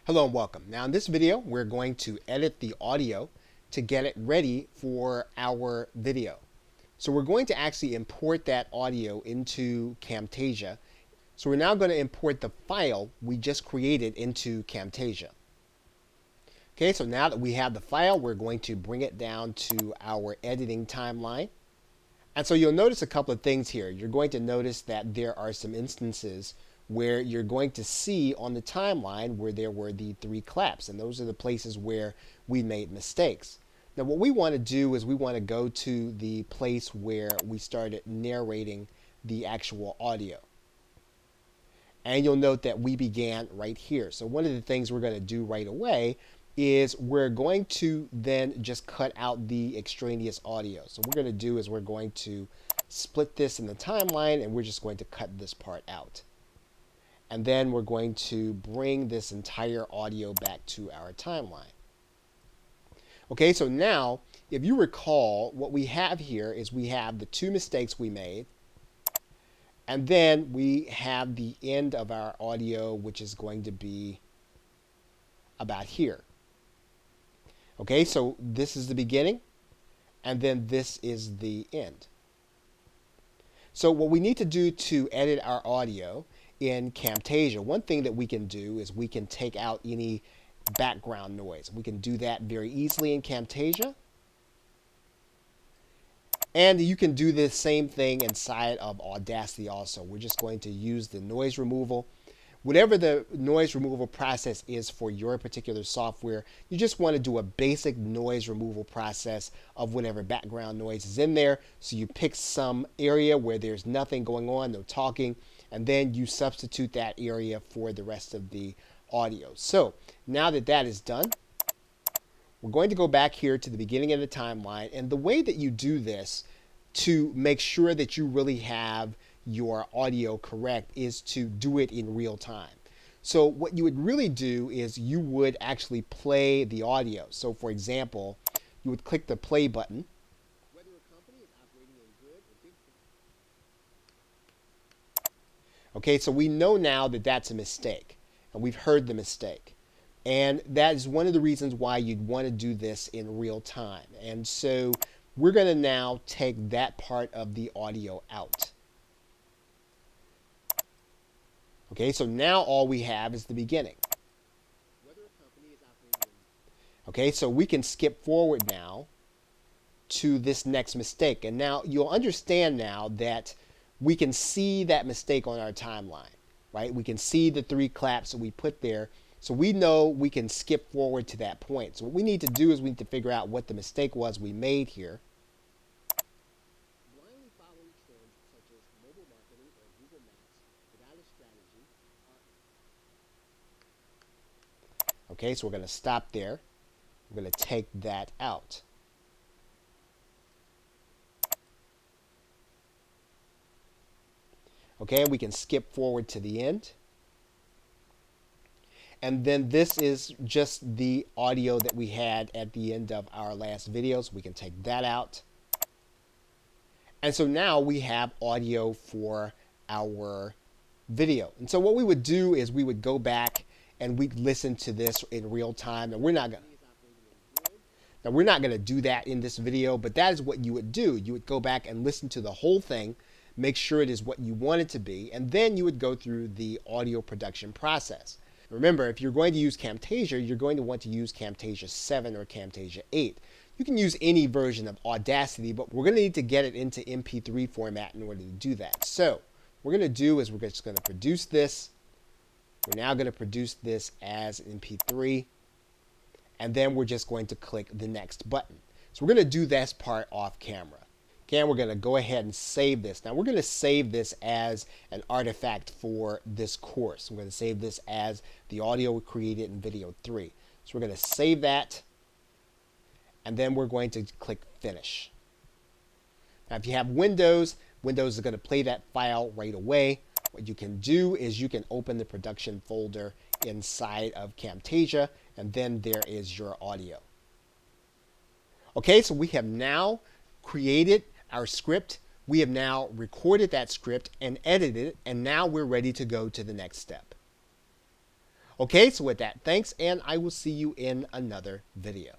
Hello and welcome. Now in this video we're going to edit the audio to get it ready for our video. So we're going to actually import that audio into Camtasia. So we're now going to import the file we just created into Camtasia. Okay, so now that we have the file, we're going to bring it down to our editing timeline. And so you'll notice a couple of things here. You're going to notice that there are some instances where you're going to see on the timeline where there were the 3 claps, and those are the places where we made mistakes. Now what we want to do is we want to go to the place where we started narrating the actual audio. And you'll note that we began right here. So one of the things we're going to do right away is we're going to then just cut out the extraneous audio. So what we're going to do is we're going to split this in the timeline and we're just going to cut this part out. And then we're going to bring this entire audio back to our timeline. Okay, so now if you recall, what we have here is we have the 2 mistakes we made, and then we have the end of our audio, which is going to be about here. Okay, so this is the beginning, and then this is the end. So what we need to do to edit our audio in Camtasia, one thing that we can do is we can take out any background noise. We can do that very easily in Camtasia. And you can do the same thing inside of Audacity also. We're just going to use the noise removal. Whatever the noise removal process is for your particular software, you just want to do a basic noise removal process of whatever background noise is in there. So you pick some area where there's nothing going on, no talking, and then you substitute that area for the rest of the audio. So now that that is done, we're going to go back here to the beginning of the timeline. And the way that you do this to make sure that you really have your audio correct is to do it in real time. So what you would really do is you would actually play the audio. So for example, you would click the play button. Whether a company is operating in good or big. Okay, so we know now that that's a mistake, and we've heard the mistake. And that is one of the reasons why you'd want to do this in real time. And so we're going to now take that part of the audio out. Okay, so now all we have is the beginning. Okay, so we can skip forward now to this next mistake. And now you'll understand now that we can see that mistake on our timeline, right? We can see the 3 claps that we put there. So we know we can skip forward to that point. So what we need to do is we need to figure out what the mistake was we made here. Blindly following trends such as mobile marketing or Google Maps without a strategy. Okay, so we're going to stop there. We're going to take that out. Okay, and we can skip forward to the end. And then this is just the audio that we had at the end of our last video, so we can take that out. And so now we have audio for our video. And so what we would do is we would go back and we'd listen to this in real time. And we're not going to do that in this video, but that is what you would do. You would go back and listen to the whole thing, make sure it is what you want it to be, and then you would go through the audio production process. Remember, if you're going to use Camtasia, you're going to want to use Camtasia 7 or Camtasia 8. You can use any version of Audacity, but we're going to need to get it into MP3 format in order to do that. So what we're going to do is we're just going to produce this. We're now going to produce this as MP3, and then we're just going to click the next button. So we're going to do this part off camera. Okay, we're going to go ahead and save this. Now we're going to save this as an artifact for this course. We're going to save this as the audio we created in video 3. So we're going to save that, and then we're going to click finish. Now if you have Windows, Windows is going to play that file right away. What you can do is you can open the production folder inside of Camtasia, and then there is your audio. Okay, so we have now created our script. We have now recorded that script and edited it, and now we're ready to go to the next step. Okay, so with that, thanks, and I will see you in another video.